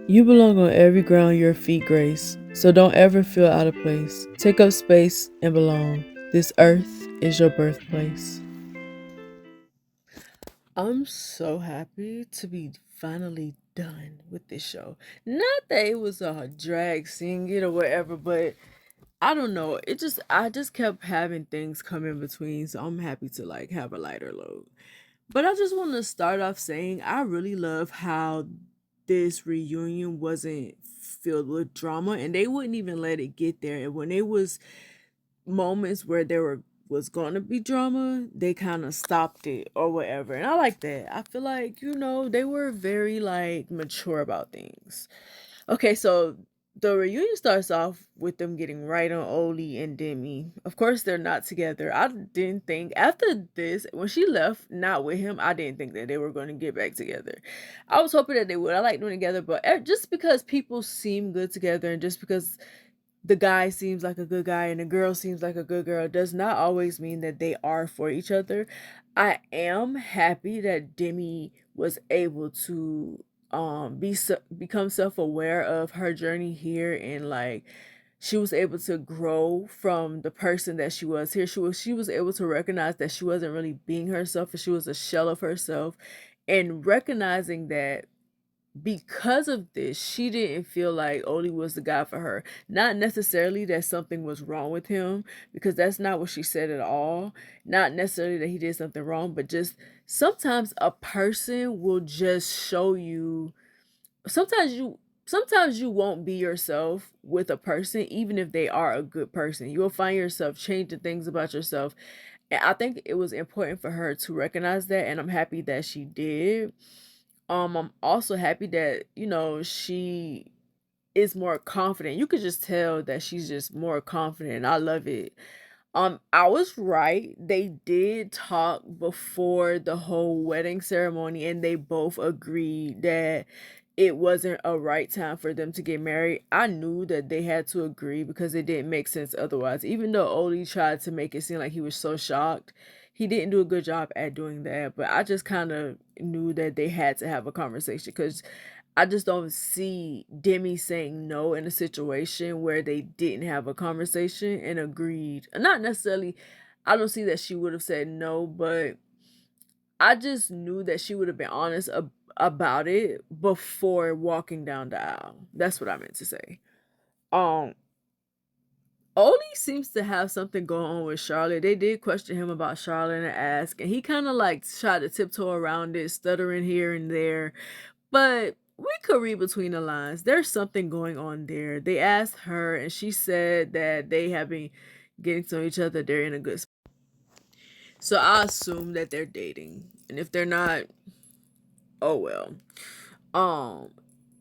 You belong on every ground your feet grace, so don't ever feel out of place. Take up space and belong. This earth is your birthplace. I'm so happy to be finally done with this show. Not that it was a drag singing or whatever, but I don't know. I just kept having things come in between, so I'm happy to like have a lighter load. But I just want to start off saying I really love how this reunion wasn't filled with drama and they wouldn't even let it get there. And when it was moments where there was going to be drama, they kind of stopped it or whatever. And I like that. I feel like, they were very like mature about things. Okay, so the reunion starts off with them getting right on Oli and Demi. Of course, they're not together. I didn't think after this, when she left, not with him, I didn't think that they were going to get back together. I was hoping that they would. I like them together, but just because people seem good together and just because the guy seems like a good guy and the girl seems like a good girl does not always mean that they are for each other. I am happy that Demi was able to become self-aware of her journey here and like she was able to grow from the person that she was here. She was able to recognize that she wasn't really being herself and she was a shell of herself, and recognizing that because of this, she didn't feel like Oli was the guy for her. Not necessarily that something was wrong with him, because that's not what she said at all. Not necessarily that he did something wrong, but just sometimes a person will just show you. Sometimes you won't be yourself with a person, even if they are a good person. You will find yourself changing things about yourself. And I think it was important for her to recognize that, and I'm happy that she did. I'm also happy that, she is more confident. You could just tell that she's just more confident. I love it. I was right. They did talk before the whole wedding ceremony and they both agreed that it wasn't a right time for them to get married. I knew that they had to agree because it didn't make sense otherwise. Even though Oli tried to make it seem like he was so shocked, he didn't do a good job at doing that. But I just kind of knew that they had to have a conversation because I just don't see Demi saying no in a situation where they didn't have a conversation and agreed. Not necessarily, I don't see that she would have said no, but I just knew that she would have been honest about it before walking down the aisle. That's what I meant to say. Um, Oli seems to have something going on with Charlotte. They did question him about Charlotte and ask, and he kind of like tried to tiptoe around it, stuttering here and there. But we could read between the lines. There's something going on there. They asked her, and she said that they have been getting to know each other. They're in a good spot. So I assume that they're dating. And if they're not, oh well. Um,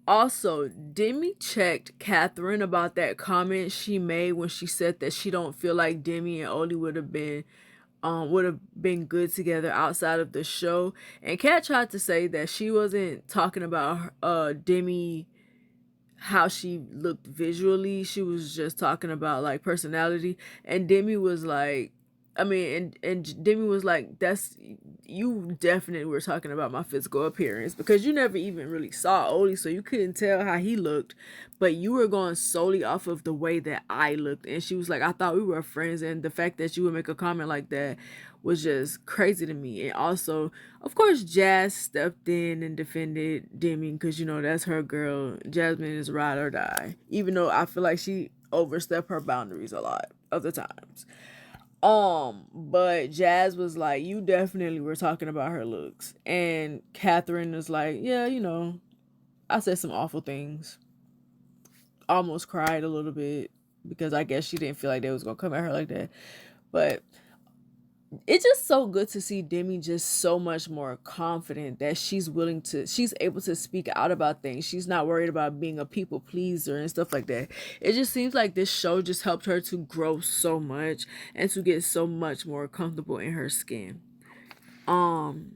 Also, Demi checked Catherine about that comment she made when she said that she don't feel like Demi and Oli would have been good together outside of the show. And Kat tried to say that she wasn't talking about Demi how she looked visually. She was just talking about like personality. And Demi was like, and Demi was like, that's, you definitely were talking about my physical appearance because you never even really saw Oli, so you couldn't tell how he looked, but you were going solely off of the way that I looked. And she was like, I thought we were friends, and the fact that you would make a comment like that was just crazy to me. And also, of course, Jazz stepped in and defended Demi because that's her girl. Jasmine is ride or die, even though I feel like she overstepped her boundaries a lot of the times. But Jazz was like, you definitely were talking about her looks. And Catherine was like, yeah, I said some awful things. Almost cried a little bit because I guess she didn't feel like they was gonna come at her like that. But it's just so good to see Demi just so much more confident that she's able to speak out about things. She's not worried about being a people pleaser and stuff like that. It just seems like this show just helped her to grow so much and to get so much more comfortable in her skin. Um,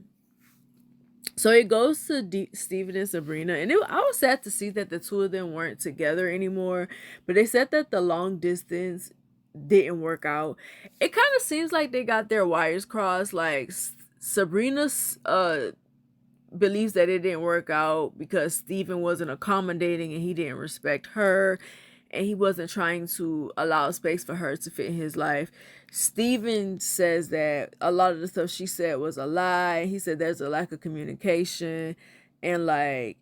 so it goes to Steven and Sabrina, and I was sad to see that the two of them weren't together anymore. But they said that the long distance didn't work out. It kind of seems like they got their wires crossed. Like Sabrina's believes that it didn't work out because Steven wasn't accommodating and he didn't respect her and he wasn't trying to allow space for her to fit in his life. Steven says that a lot of the stuff she said was a lie. He said there's a lack of communication and like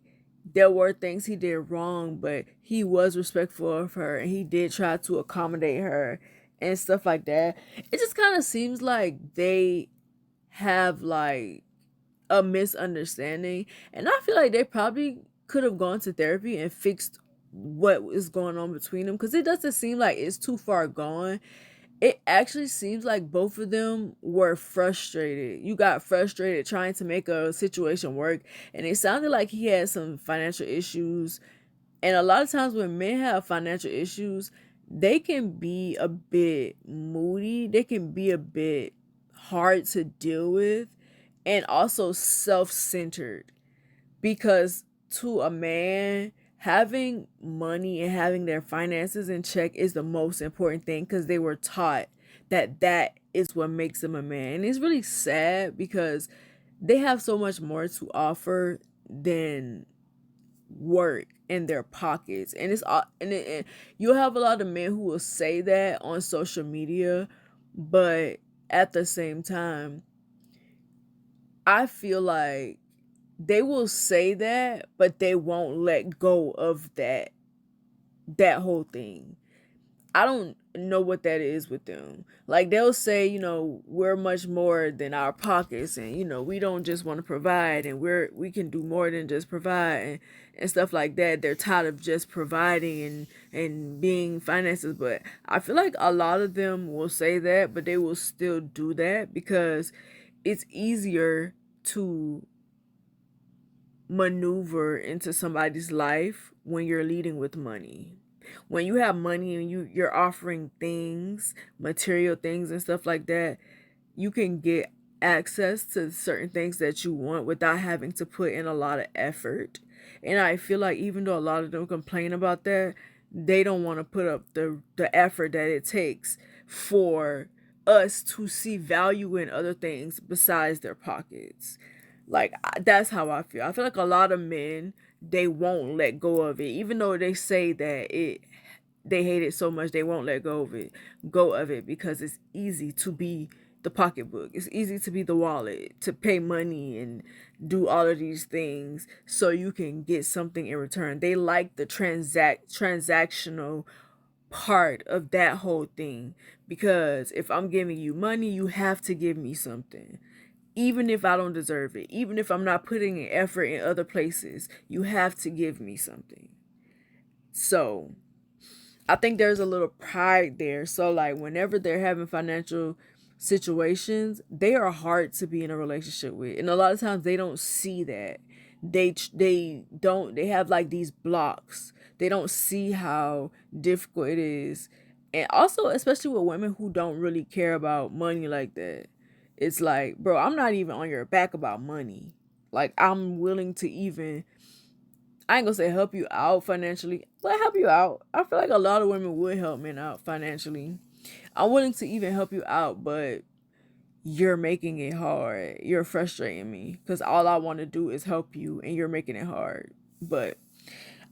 there were things he did wrong, but he was respectful of her and he did try to accommodate her and stuff like that. It just kind of seems like they have like a misunderstanding, and I feel like they probably could have gone to therapy and fixed what is going on between them because it doesn't seem like it's too far gone. It actually seems like both of them were frustrated. You got frustrated trying to make a situation work, and it sounded like he had some financial issues. And a lot of times when men have financial issues, they can be a bit moody, they can be a bit hard to deal with, and also self-centered, because to a man, having money and having their finances in check is the most important thing because they were taught that that is what makes them a man. And it's really sad because they have so much more to offer than work in their pockets. And it's all and you'll have a lot of men who will say that on social media, but at the same time, I feel like they will say that, but they won't let go of that whole thing. I don't know what that is with them. Like they'll say, we're much more than our pockets, and we don't just want to provide, and we can do more than just provide, and stuff like that. They're tired of just providing and being finances, but I feel like a lot of them will say that, but they will still do that because it's easier to maneuver into somebody's life when you're leading with money. When you have money and you're offering things, material things and stuff like that, you can get access to certain things that you want without having to put in a lot of effort. And I feel like even though a lot of them complain about that, they don't want to put up the effort that it takes for us to see value in other things besides their pockets. Like that's how I feel. I feel like a lot of men, they won't let go of it, even though they say that they hate it so much they won't let go of it because it's easy to be the pocketbook. It's easy to be the wallet, to pay money and do all of these things so you can get something in return. They like the transactional part of that whole thing because if I'm giving you money, you have to give me something. Even if I don't deserve it, even if I'm not putting in effort in other places, you have to give me something. So I think there's a little pride there. So like whenever they're having financial situations, they are hard to be in a relationship with. And a lot of times they don't see that. They have like these blocks. They don't see how difficult it is. And also especially with women who don't really care about money like that. It's like, bro, I'm not even on your back about money. Like I'm willing to even, I ain't gonna say help you out financially, but help you out. I feel like a lot of women would help men out financially. I'm willing to even help you out, but you're making it hard. You're frustrating me because all I want to do is help you and you're making it hard. But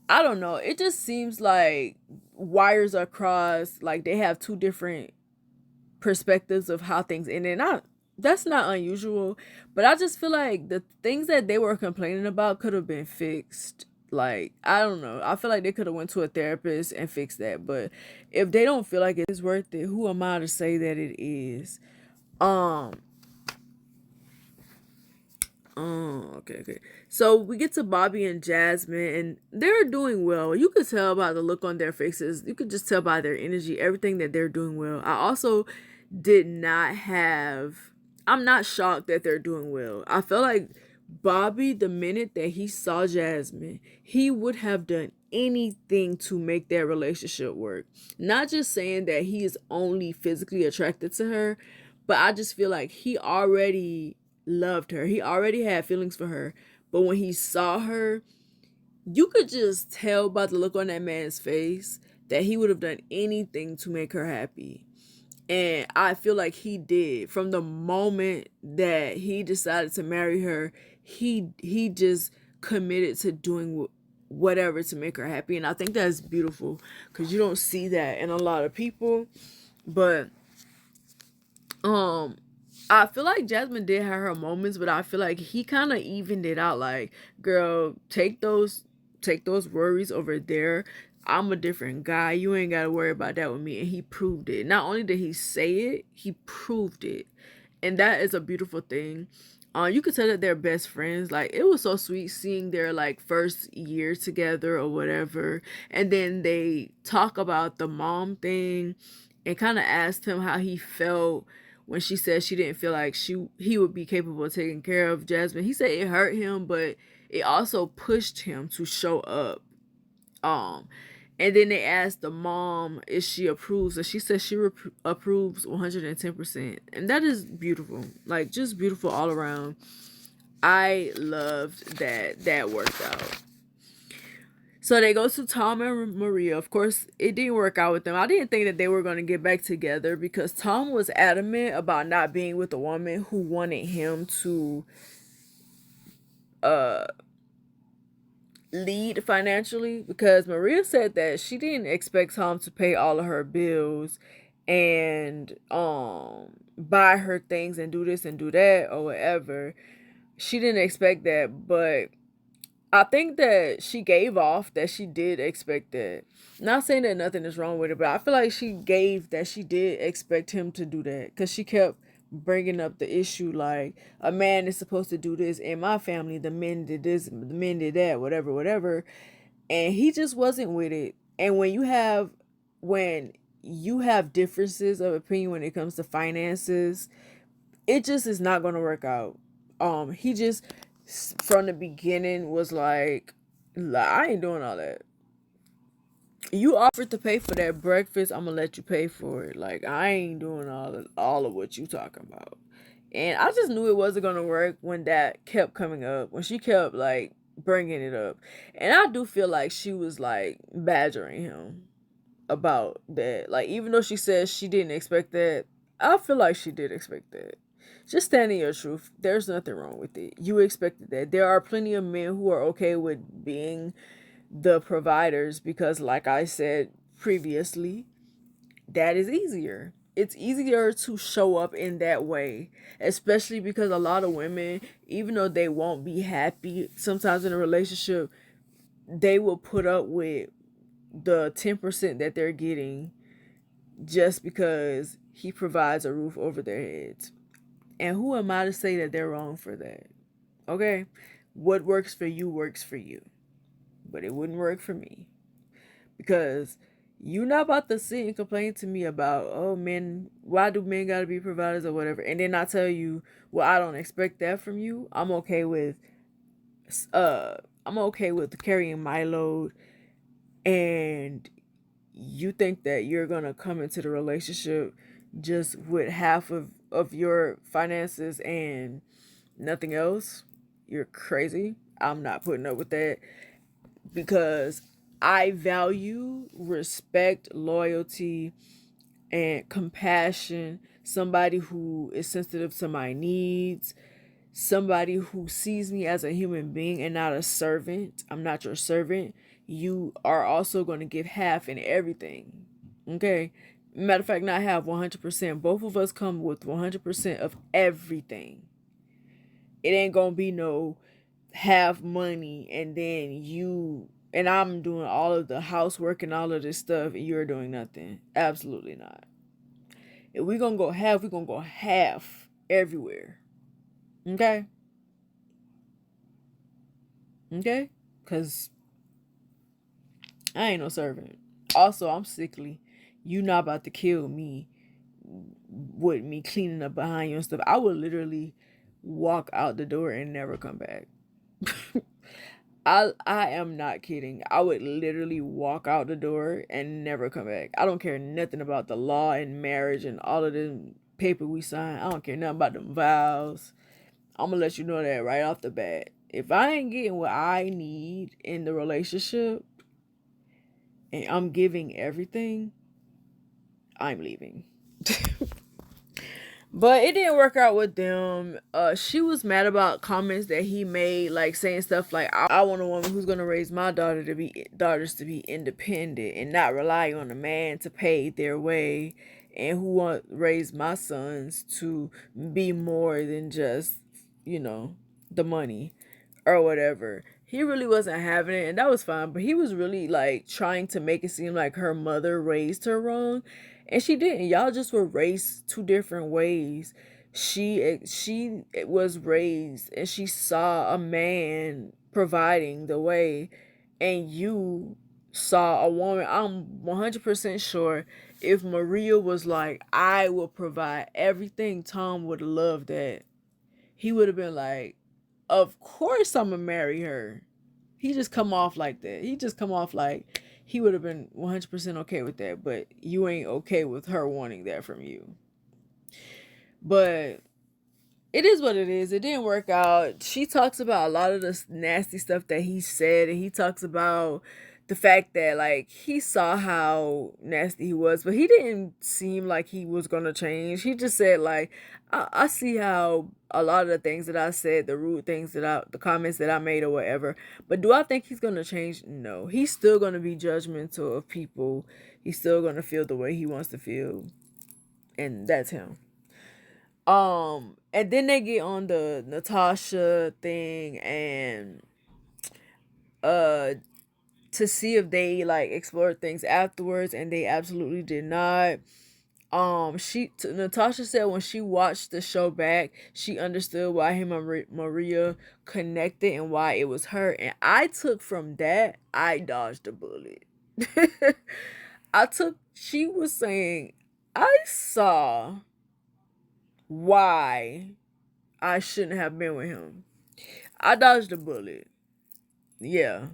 I don't know. It just seems like wires are crossed. Like they have two different perspectives of how things end. And that's not unusual, but I just feel like the things that they were complaining about could have been fixed. Like I don't know, I feel like they could have went to a therapist and fixed that, but if they don't feel like it's worth it, who am I to say that it is? um okay. So we get to Bobby and Jasmine, and they're doing well. You could tell by the look on their faces. You could just tell by their energy, everything that they're doing well. I also did not have. I'm not shocked that they're doing well. I felt like Bobby, the minute that he saw Jasmine, he would have done anything to make their relationship work. Not just saying that he is only physically attracted to her, but I just feel like he already loved her. He already had feelings for her. But when he saw her, you could just tell by the look on that man's face that he would have done anything to make her happy. And I feel like he did. From the moment that he decided to marry her, he just committed to doing whatever to make her happy. And I think that's beautiful because you don't see that in a lot of people. But um I feel like Jasmine did have her moments, but I feel like he kind of evened it out. Like, girl, take those worries over there. I'm a different guy. You ain't got to worry about that with me. And he proved it. Not only did he say it, he proved it. And that is a beautiful thing. You could tell that they're best friends. Like, it was so sweet seeing their like first year together or whatever. And then they talk about the mom thing and kind of asked him how he felt when she said she didn't feel like he would be capable of taking care of Jasmine. He said it hurt him, but it also pushed him to show up. Um, and then they asked the mom if she approves, and she said she approves 110%, and that is beautiful. Like, just beautiful all around. I loved that worked out. So they go to Tom and Maria. Of course, it didn't work out with them. I didn't think that they were going to get back together because Tom was adamant about not being with a woman who wanted him to uh lead financially, because Maria said that she didn't expect Tom to pay all of her bills and buy her things and do this and do that or whatever. She didn't expect that, but I think that she gave off that she did expect that. Not saying that nothing is wrong with it, but I feel like she gave that she did expect him to do that because she kept bringing up the issue like, a man is supposed to do this in my family. The men did this, the men did that, whatever, whatever. And he just wasn't with it. And when you have differences of opinion when it comes to finances, it just is not going to work out. He just from the beginning was like, I ain't doing all that. You offered to pay for that breakfast, I'm gonna let you pay for it. Like, I ain't doing all of what you talking about. And I just knew it wasn't gonna work when that kept coming up. When she kept like bringing it up, and I do feel like she was like badgering him about that. Like, even though she says she didn't expect that, I feel like she did expect that. Just standing your truth. There's nothing wrong with it. You expected that. There are plenty of men who are okay with being the providers because, like I said previously, that is easier. It's easier to show up in that way, especially because a lot of women, even though they won't be happy sometimes in a relationship, they will put up with the 10% that they're getting just because he provides a roof over their heads. And who am I to say that they're wrong for that? Okay? What works for you works for you. But it wouldn't work for me. Because you're not about to sit and complain to me about, oh, men, why do men gotta be providers or whatever? And then I tell you, well, I don't expect that from you. Uh I'm okay with carrying my load, and you think that you're gonna come into the relationship just with half of your finances and nothing else. You're crazy. I'm not putting up with that because I value respect, loyalty, and compassion. Somebody who is sensitive to my needs, somebody who sees me as a human being and not a servant. I'm not your servant. You are also going to give half in everything. Okay? Matter of fact, not half, 100%. Both of us come with 100% of everything. It ain't going to be no half money and then I'm doing all of the housework and all of this stuff and you're doing nothing. Absolutely not. If we're going to go half, we're going to go half everywhere. Okay? Okay? Because I ain't no servant. Also, I'm sickly. You not about to kill me with me cleaning up behind you and stuff. I would literally walk out the door and never come back. I am not kidding. I would literally walk out the door and never come back. I don't care nothing about the law and marriage and all of the paper we sign. I don't care nothing about them vows. I'm gonna let you know that right off the bat. If I ain't getting what I need in the relationship and I'm giving everything, I'm leaving. But it didn't work out with them. She was mad about comments that he made, like saying stuff like, "I want a woman who's gonna raise my daughters to be independent and not rely on a man to pay their way, and who want raise my sons to be more than just, you know, the money or whatever." He really wasn't having it, and that was fine. But he was really like trying to make it seem like her mother raised her wrong, and she didn't. Y'all just were raised two different ways. She was raised and she saw a man providing the way, and you saw a woman. I'm 100% sure if Maria was like, "I will provide everything," Tom would have loved that. He would have been like, "Of course I'm gonna marry her." He just come off like that. He just come off like he would have been 100% okay with that, but you ain't okay with her wanting that from you. But it is what it is. It didn't work out. She talks about a lot of the nasty stuff that he said, and he talks about the fact that like he saw how nasty he was, but he didn't seem like he was gonna change. He just said like, I see how a lot of the things that I said, the rude things the comments that I made or whatever. But do I think he's gonna change? No. He's still gonna be judgmental of people. He's still gonna feel the way he wants to feel, and that's him. And then they get on the Natasha thing, and uh to see if they like explored things afterwards, and they absolutely did not. Natasha said when she watched the show back, she understood why him and Maria connected and why it was her. And I took from that, I dodged a bullet. She was saying, I saw why I shouldn't have been with him. I dodged a bullet. Yeah.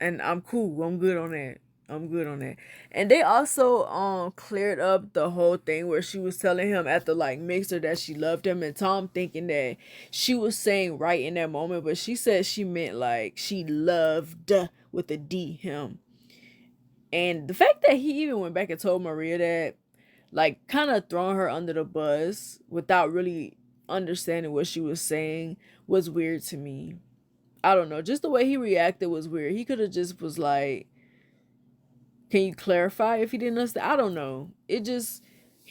And I'm cool. I'm good on that. I'm good on that. And they also cleared up the whole thing where she was telling him at the like mixer that she loved him, and Tom thinking that she was saying right in that moment, but she said she meant like she loved with a D him. And the fact that he even went back and told Maria that, like, kind of throwing her under the bus without really understanding what she was saying, was weird to me. I don't know. Just the way he reacted was weird. He could have just was like, "Can you clarify if he didn't understand?" I don't know. He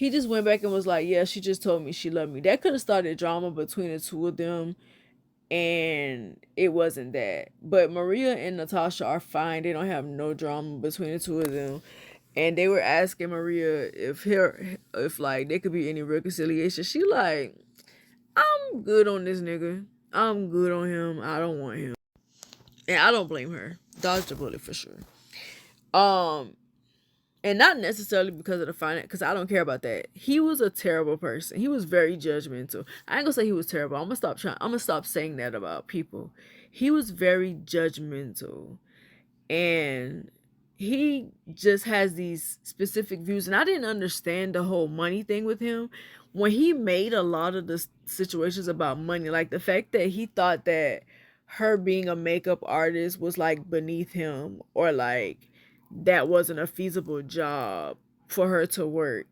just went back and was like, "Yeah, she just told me she loved me." That could have started drama between the two of them, and it wasn't that. But Maria and Natasha are fine. They don't have no drama between the two of them. And they were asking Maria if like there could be any reconciliation. She like, "I'm good on this nigga. I'm good on him. I don't want him." And I don't blame her. Dodged a bullet for sure. Um, and not necessarily because of the finance, because I don't care about that. He was a terrible person. He was very judgmental. I ain't gonna say he was terrible. I'm gonna stop saying that about people. He was very judgmental, and he just has these specific views. And I didn't understand the whole money thing with him when he made a lot of the situations about money, like the fact that he thought that her being a makeup artist was like beneath him, or like that wasn't a feasible job for her to work.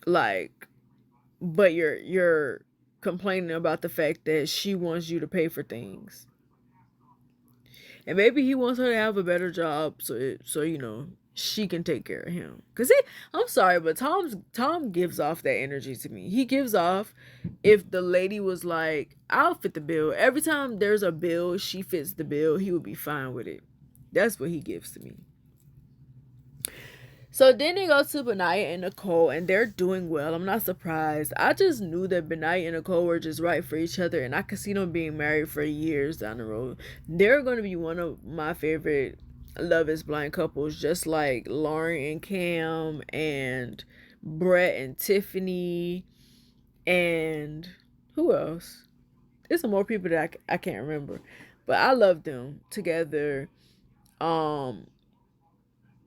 Like, but you're complaining about the fact that she wants you to pay for things, and maybe he wants her to have a better job so you know she can take care of him. I'm sorry, but Tom gives off that energy to me. He gives off, if the lady was like, "I'll fit the bill," every time there's a bill, she fits the bill, he would be fine with it. That's what he gives to me. So then they go to Benaya and Nicole, and they're doing well. I'm not surprised. I just knew that Benaya and Nicole were just right for each other, and I could see them being married for years down the road. They're going to be one of my favorite Love is Blind couples, just like Lauren and Cam, and Brett and Tiffany, and who else? There's some more people that I can't remember, but I love them together. Um,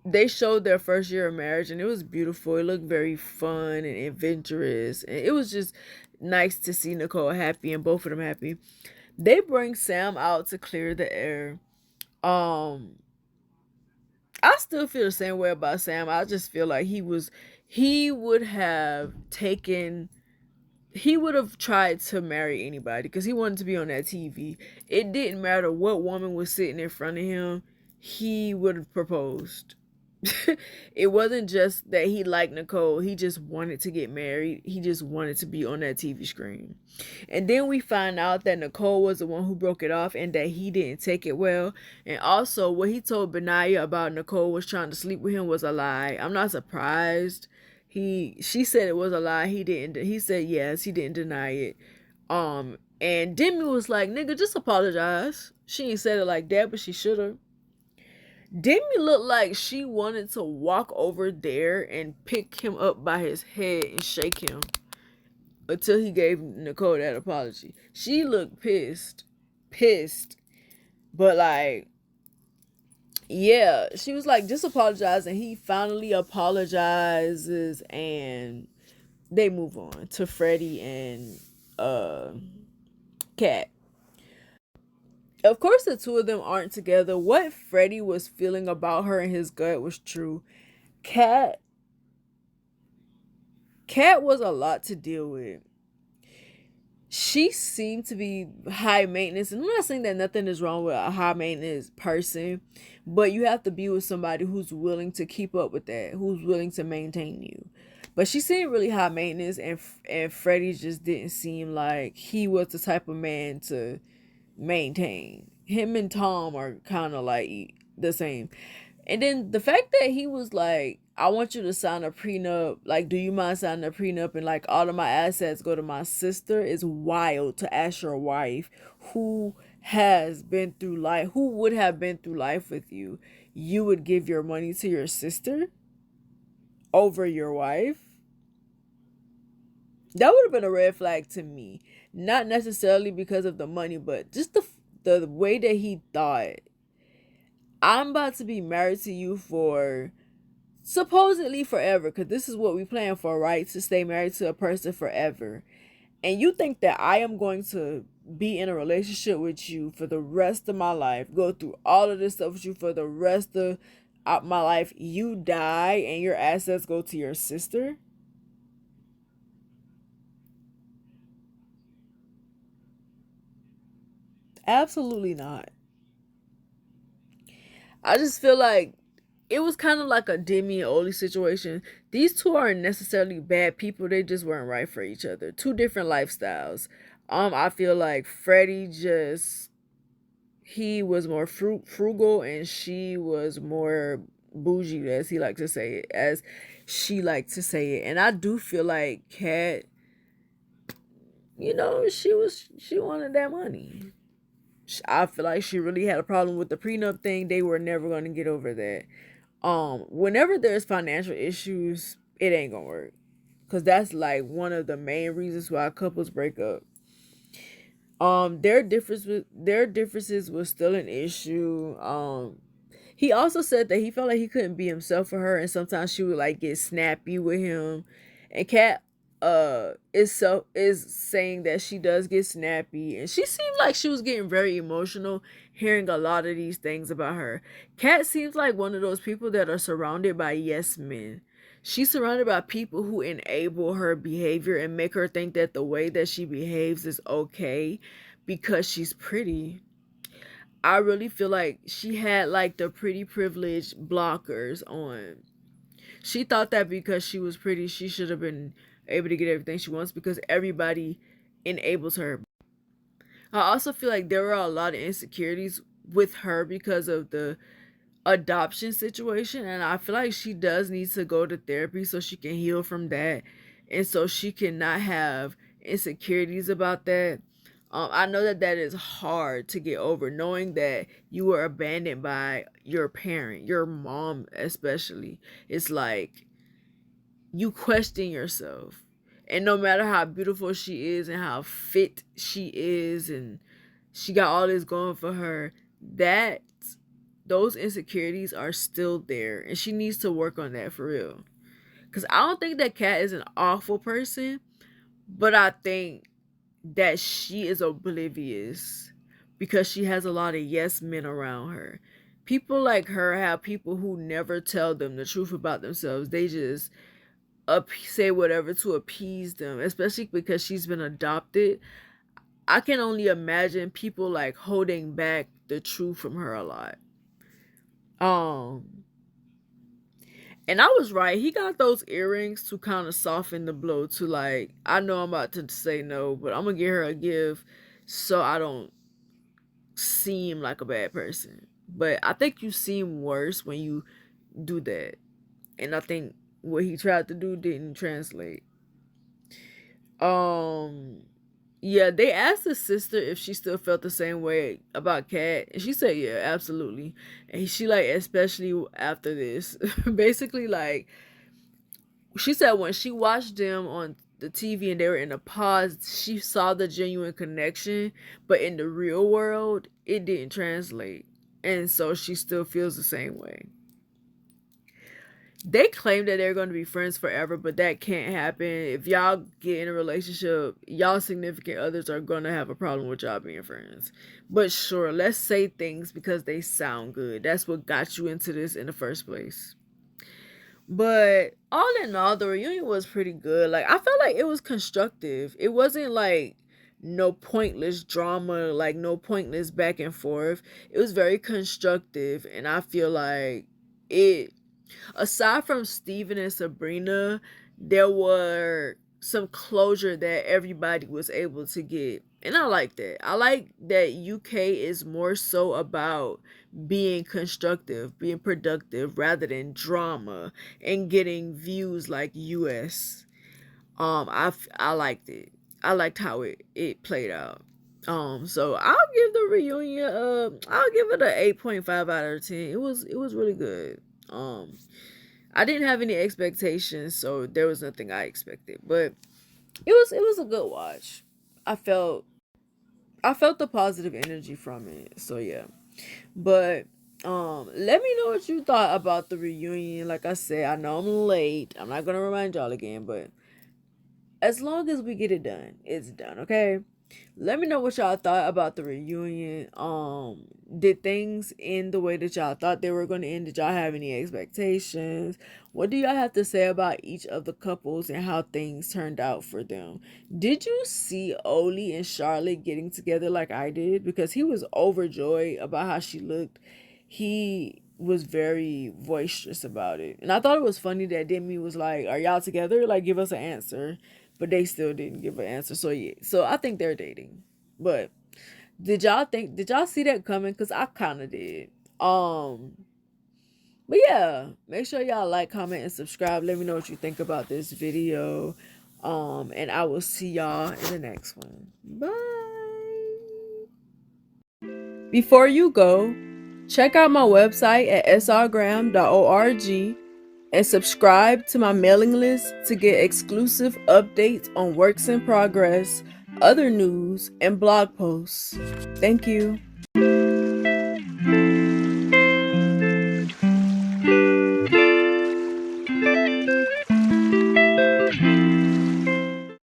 they showed their first year of marriage, and it was beautiful. It looked very fun and adventurous, and it was just nice to see Nicole happy and both of them happy. They bring Sam out to clear the air. um I still feel the same way about Sam. I just feel like he would have taken he would have tried to marry anybody because he wanted to be on that TV. It didn't matter what woman was sitting in front of him, he would have proposed. It wasn't just that he liked Nicole, he just wanted to get married. He just wanted to be on that TV screen. And then we find out that Nicole was the one who broke it off and that he didn't take it well. And also, what he told Benaya about Nicole was trying to sleep with him was a lie. I'm not surprised. She said it was a lie. He didn't. He said yes. He didn't deny it. And Demi was like, "Nigga, just apologize." She ain't said it like that, but she should have. Demi looked like she wanted to walk over there and pick him up by his head and shake him until he gave Nicole that apology. She looked pissed. Pissed. But like, yeah, she was like, just apologize. And he finally apologizes and they move on to Freddie and Kat. Of course, the two of them aren't together. What Freddie was feeling about her in his gut was true. Kat Kat was a lot to deal with. She seemed to be high maintenance, and I'm not saying that nothing is wrong with a high maintenance person, but you have to be with somebody who's willing to keep up with that, who's willing to maintain you. But she seemed really high maintenance, and Freddie just didn't seem like he was the type of man to maintain. Him and Tom are kind of like the same. And then the fact that he was like, I want you to sign a prenup. Like, do you mind signing a prenup? And like, all of my assets go to my sister is wild to ask your wife who has been through life, who would have been through life with you. You would give your money to your sister over your wife. That would have been a red flag to me. Not necessarily because of the money, but just the way that he thought. I'm about to be married to you for supposedly forever, because this is what we plan for, right? To stay married to a person forever. And you think that I am going to be in a relationship with you for the rest of my life, go through all of this stuff with you for the rest of my life, you die and your assets go to your sister? Absolutely not. I just feel like it was kind of like a Demi and Oli situation. These two aren't necessarily bad people. They just weren't right for each other. Two different lifestyles. I feel like Freddie just he was more frugal and she was more bougie, as he liked to say it, as she liked to say it. And I do feel like Kat, she wanted that money. I feel like she really had a problem with the prenup thing. They were never going to get over that. Whenever there's financial issues, it ain't gonna work, because that's like one of the main reasons why couples break up. Their differences was still an issue. He also said that he felt like he couldn't be himself for her, and sometimes she would like get snappy with him. And Kat is saying that she does get snappy, and she seemed like she was getting very emotional hearing a lot of these things about her. Kat seems like one of those people that are surrounded by yes men. She's surrounded by people who enable her behavior and make her think that the way that she behaves is okay because she's pretty. I really feel like she had like the pretty privilege blockers on. She thought that because she was pretty, she should have been able to get everything she wants because everybody enables her. I also feel like there were a lot of insecurities with her because of the adoption situation, and I feel like she does need to go to therapy so she can heal from that, and so she can not have insecurities about that. I know that that is hard to get over, knowing that you were abandoned by your parent, your mom especially. It's like you question yourself, and no matter how beautiful she is and how fit she is and she got all this going for her, that those insecurities are still there, and she needs to work on that for real. Because I don't think that Kat is an awful person, but I think that she is oblivious because she has a lot of yes men around her. People like her have people who never tell them the truth about themselves. They just say whatever to appease them, especially because she's been adopted. I can only imagine people like holding back the truth from her a lot. Um, and I was right. He got those earrings to kind of soften the blow. To like, I know I'm about to say no, but I'm gonna get her a gift so I don't seem like a bad person. But I think you seem worse when you do that. And I think what he tried to do didn't translate. Um yeah, they asked the sister if she still felt the same way about Kat, and she said yeah, absolutely. And she like, especially after this. Basically, like, she said when she watched them on the TV and they were in a pause, she saw the genuine connection, but in the real world, it didn't translate. And so she still feels the same way. They claim that they're going to be friends forever, but that can't happen. If y'all get in a relationship, y'all significant others are going to have a problem with y'all being friends. But sure, let's say things because they sound good. That's what got you into this in the first place. But all in all, the reunion was pretty good. Like, I felt like it was constructive. It wasn't like no pointless drama, like no pointless back and forth. It was very constructive, and I feel like it, aside from Steven and Sabrina, there were some closure that everybody was able to get. And I like that. I like that UK is more so about being constructive, being productive rather than drama and getting views like US. I liked it. I liked how it played out. So I'll give the reunion I'll give it a 8.5 out of 10. It was really good. I didn't have any expectations, so there was nothing I expected. But it was a good watch. I felt I felt the positive energy from it. So yeah. But let me know what you thought about the reunion. Like I said, I know I'm late. I'm not gonna remind y'all again, but as long as we get it done, it's done, okay? Let me know what y'all thought about the reunion. Did things end the way that y'all thought they were going to end? Did y'all have any expectations? What do y'all have to say about each of the couples and how things turned out for them? Did you see Oli and Charlotte getting together like I did? Because he was overjoyed about how she looked. He was very boisterous about it. And I thought it was funny that Demi was like, "Are y'all together? Like, give us an answer." But they still didn't give an answer. So yeah, so I think they're dating. But did y'all see that coming? Cause I kind of did. But yeah, make sure y'all like, comment, and subscribe. Let me know what you think about this video. And I will see y'all in the next one. Bye. Before you go, check out my website at srgraham.org and subscribe to my mailing list to get exclusive updates on works in progress, other news, and blog posts. Thank you.